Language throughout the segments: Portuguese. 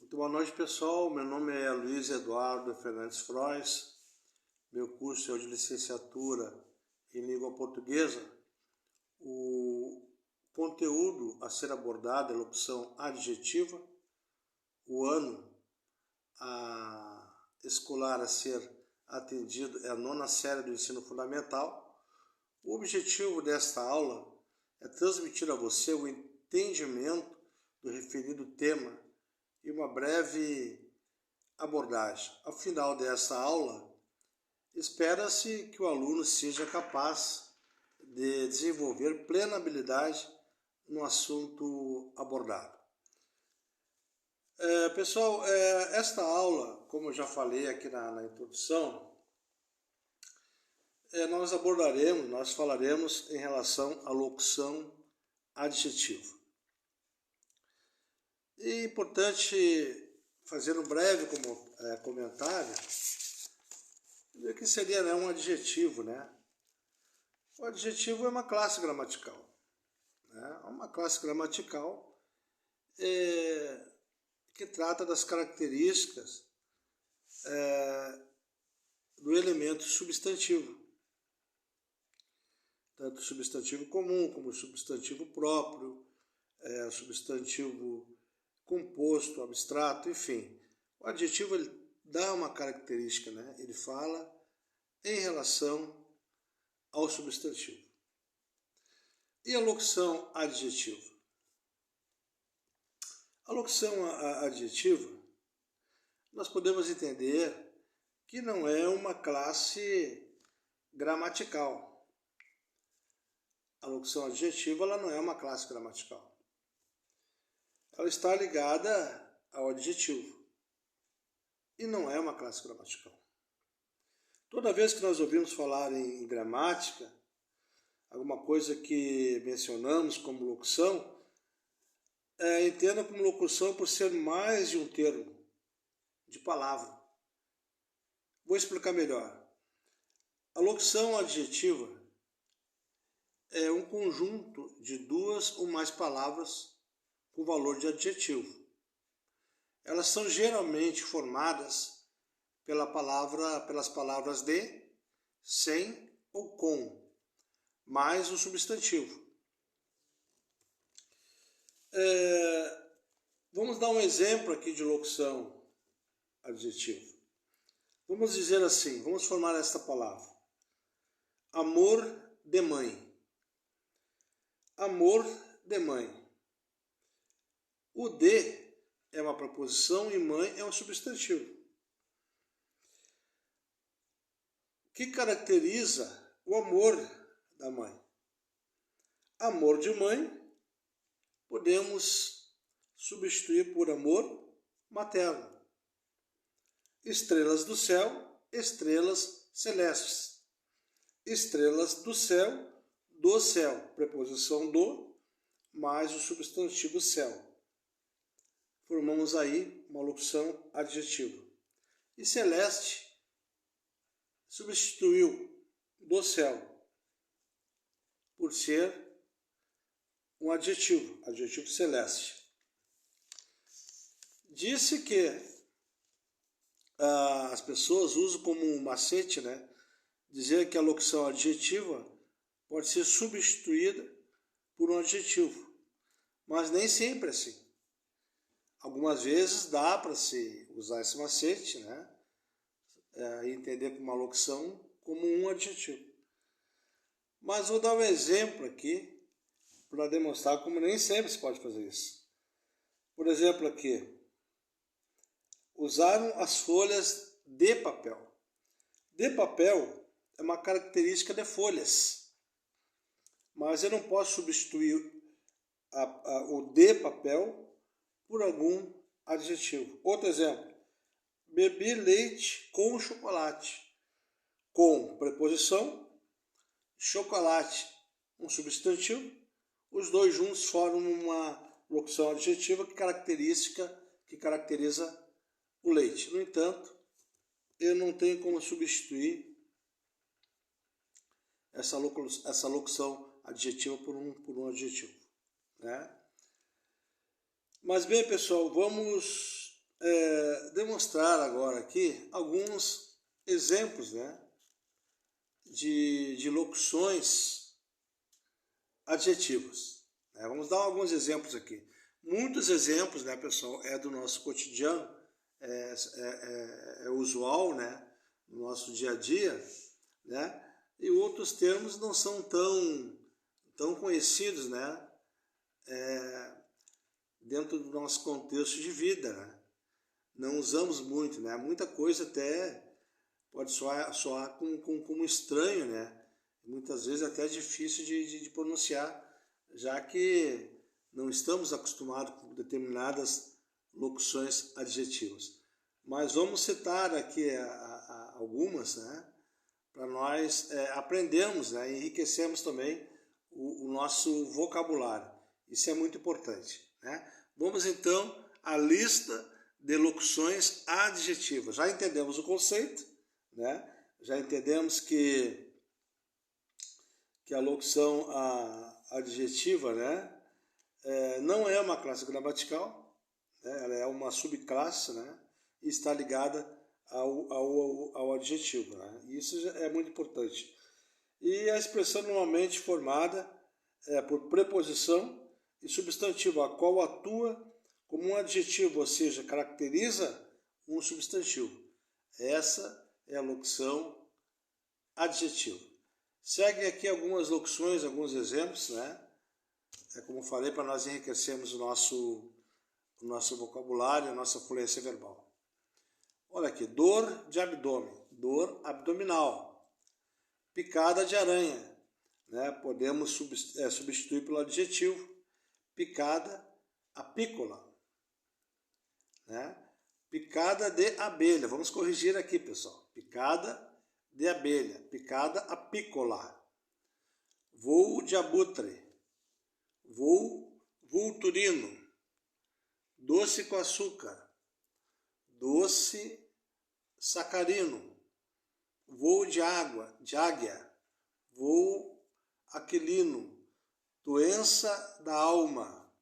Muito boa noite, pessoal. Meu nome é Luiz Eduardo Fernandes Frois. Meu curso é o de licenciatura em língua portuguesa. O conteúdo a ser abordado é a locução adjetiva. O ano escolar a ser atendido é a 9ª série do ensino fundamental. O objetivo desta aula é transmitir a você o entendimento do referido tema e uma breve abordagem. Ao final dessa aula, espera-se que o aluno seja capaz de desenvolver plena habilidade no assunto abordado. Pessoal, esta aula, como eu já falei aqui na introdução, nós falaremos em relação à locução adjetiva. É importante fazer um breve comentário do que seria, um adjetivo. O adjetivo é uma classe gramatical. Uma classe gramatical que trata das características do elemento substantivo. Tanto o substantivo comum como o substantivo próprio, o substantivo composto, abstrato, enfim. O adjetivo ele dá uma característica, ele fala em relação ao substantivo. E a locução adjetiva? A locução adjetiva, nós podemos entender que não é uma classe gramatical. A locução adjetiva ela não é uma classe gramatical. Ela está ligada ao adjetivo e não é uma classe gramatical. Toda vez que nós ouvimos falar em gramática, alguma coisa que mencionamos como locução, entenda como locução por ser mais de um termo, de palavra. Vou explicar melhor. A locução adjetiva é um conjunto de duas ou mais palavras com valor de adjetivo. Elas são geralmente formadas pelas palavras de, sem ou com, mais o substantivo. Vamos dar um exemplo aqui de locução adjetiva. Vamos dizer assim, vamos formar esta palavra. Amor de mãe. Amor de mãe. O de é uma preposição e mãe é um substantivo. O que caracteriza o amor da mãe? Amor de mãe podemos substituir por amor materno. Estrelas do céu, estrelas celestes. Estrelas do céu, preposição do, mais o substantivo céu. Formamos aí uma locução adjetiva. E celeste substituiu do céu por ser um adjetivo celeste. Disse que as pessoas usam como um macete, dizer que a locução adjetiva pode ser substituída por um adjetivo, mas nem sempre é assim. Algumas vezes dá para se usar esse macete, e entender como uma locução como um adjetivo. Mas vou dar um exemplo aqui para demonstrar como nem sempre se pode fazer isso. Por exemplo aqui, usaram as folhas de papel. De papel é uma característica de folhas, mas eu não posso substituir o de papel por algum adjetivo. Outro exemplo, bebi leite com chocolate. Com preposição, chocolate, um substantivo, os dois juntos formam uma locução adjetiva que caracteriza o leite. No entanto, eu não tenho como substituir essa locução adjetiva por um adjetivo. Mas bem, pessoal, vamos demonstrar agora aqui alguns exemplos, né, de locuções adjetivas. Né? Vamos dar alguns exemplos aqui. Muitos exemplos, né, pessoal, é do nosso cotidiano, é usual, né, no nosso dia a dia, né, e outros termos não são tão conhecidos, né, dentro do nosso contexto de vida, né? Não usamos muito, né? Muita coisa até pode soar como estranho, né? Muitas vezes até é difícil de pronunciar, já que não estamos acostumados com determinadas locuções adjetivas. Mas vamos citar aqui algumas, né? Para nós aprendermos, né? E enriquecermos também o nosso vocabulário. Isso é muito importante, né? Vamos então à lista de locuções adjetivas. Já entendemos o conceito, né? Já entendemos que a locução adjetiva, né, não é uma classe gramatical, né? Ela é uma subclasse, né? E está ligada ao adjetivo, né? Isso é muito importante. E a expressão normalmente formada por preposição e substantivo, a qual atua como um adjetivo, ou seja, caracteriza um substantivo. Essa é a locução adjetiva. Seguem aqui algumas locuções, alguns exemplos, né? Como falei, para nós enriquecermos o nosso vocabulário, a nossa fluência verbal. Olha aqui, dor de abdômen, dor abdominal. Picada de aranha, né? Podemos substituir pelo adjetivo picada, apícola, né? Picada de abelha, vamos corrigir aqui, pessoal. Picada de abelha, picada apícola. Voo de abutre, voo vulturino. Doce com açúcar, doce sacarino. Voo de águia, voo aquilino. Doença da alma,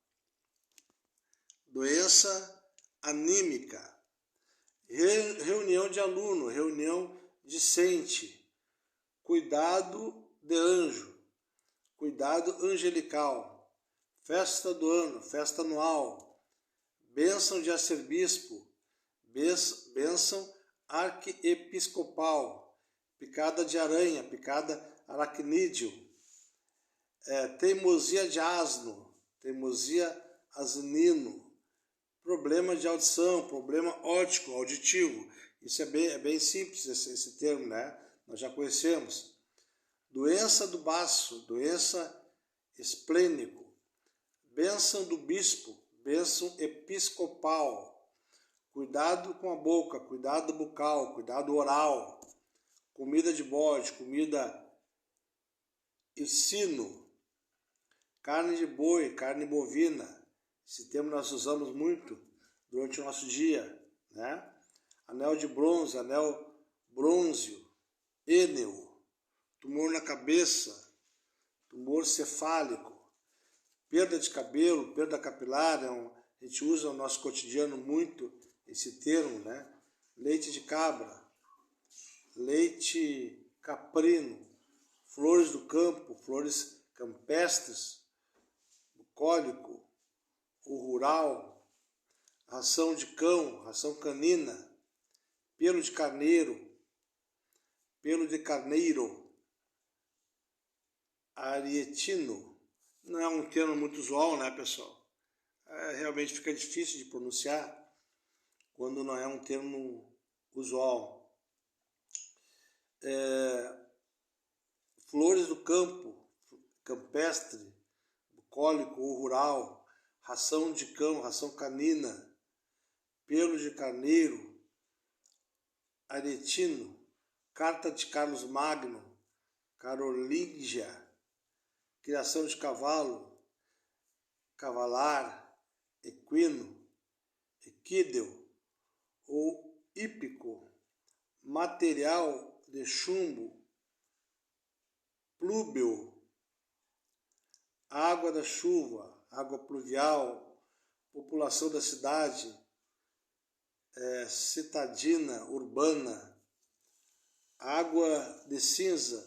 doença anímica. Reunião de aluno, reunião discente. Cuidado de anjo, cuidado angelical. Festa do ano, festa anual. Bênção de arcebispo, bênção arquiepiscopal. Picada de aranha, picada aracnídeo. Teimosia de asno, teimosia asnino. Problema de audição, problema óptico, auditivo. Isso é bem simples, esse termo, né? Nós já conhecemos. Doença do baço, doença esplênico. Bênção do bispo, bênção episcopal. Cuidado com a boca, cuidado bucal, cuidado oral. Comida de bode, comida ensino. Carne de boi, carne bovina. Esse termo nós usamos muito durante o nosso dia, né? Anel de bronze, anel brônzeo, êneo, tumor na cabeça, tumor cefálico, perda de cabelo, perda capilar, a gente usa no nosso cotidiano muito esse termo, né? Leite de cabra, leite caprino, flores do campo, flores campestres, bucólico, o rural, ração de cão, ração canina, pelo de carneiro, arietino. Não é um termo muito usual, né, pessoal? Realmente fica difícil de pronunciar quando não é um termo usual. Flores do campo, campestre, bucólico ou rural, ração de cão, ração canina, pelo de carneiro, aretino, carta de Carlos Magno, carolíngia, criação de cavalo, cavalar, equino, equídeo ou hípico, material de chumbo, plúbeo, água da chuva, água pluvial, população da cidade, citadina urbana, água de cinza,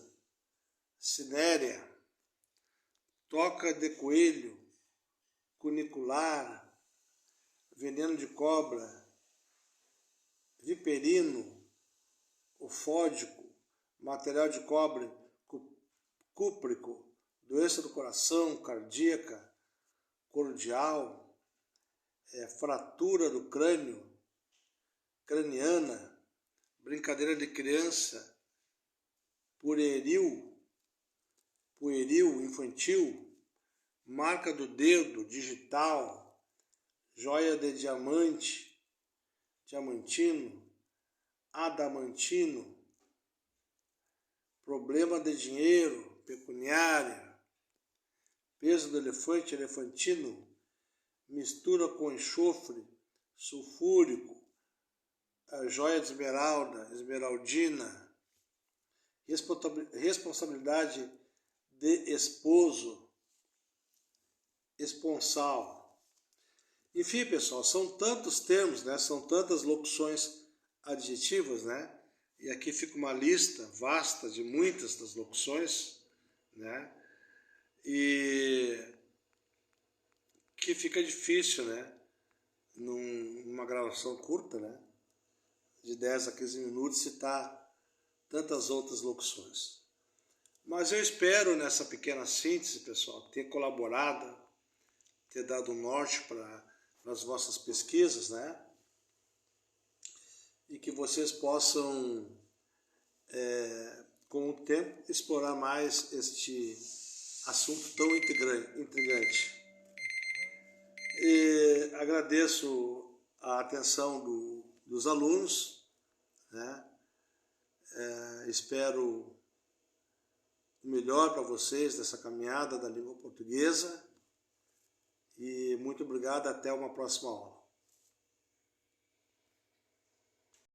cinérea, toca de coelho, cunicular, veneno de cobra, viperino, ofódico, material de cobre, cúprico, doença do coração, cardíaca, cordial, fratura do crânio, craniana, brincadeira de criança, pueril, infantil, marca do dedo, digital, joia de diamante, diamantino, adamantino, problema de dinheiro, pecuniária, peso do elefante, elefantino, mistura com enxofre, sulfúrico, a joia de esmeralda, esmeraldina, responsabilidade de esposo, esponsal. Enfim, pessoal, são tantos termos, né? São tantas locuções adjetivas, né? E aqui fica uma lista vasta de muitas das locuções, né? E que fica difícil, né? Numa gravação curta, né? De 10 a 15 minutos, citar tantas outras locuções. Mas eu espero, nessa pequena síntese, pessoal, ter colaborado, ter dado um norte para as vossas pesquisas, né? E que vocês possam, com o tempo, explorar mais este assunto tão intrigante. E agradeço a atenção dos alunos, né? Espero o melhor para vocês nessa caminhada da língua portuguesa e muito obrigado, até uma próxima aula.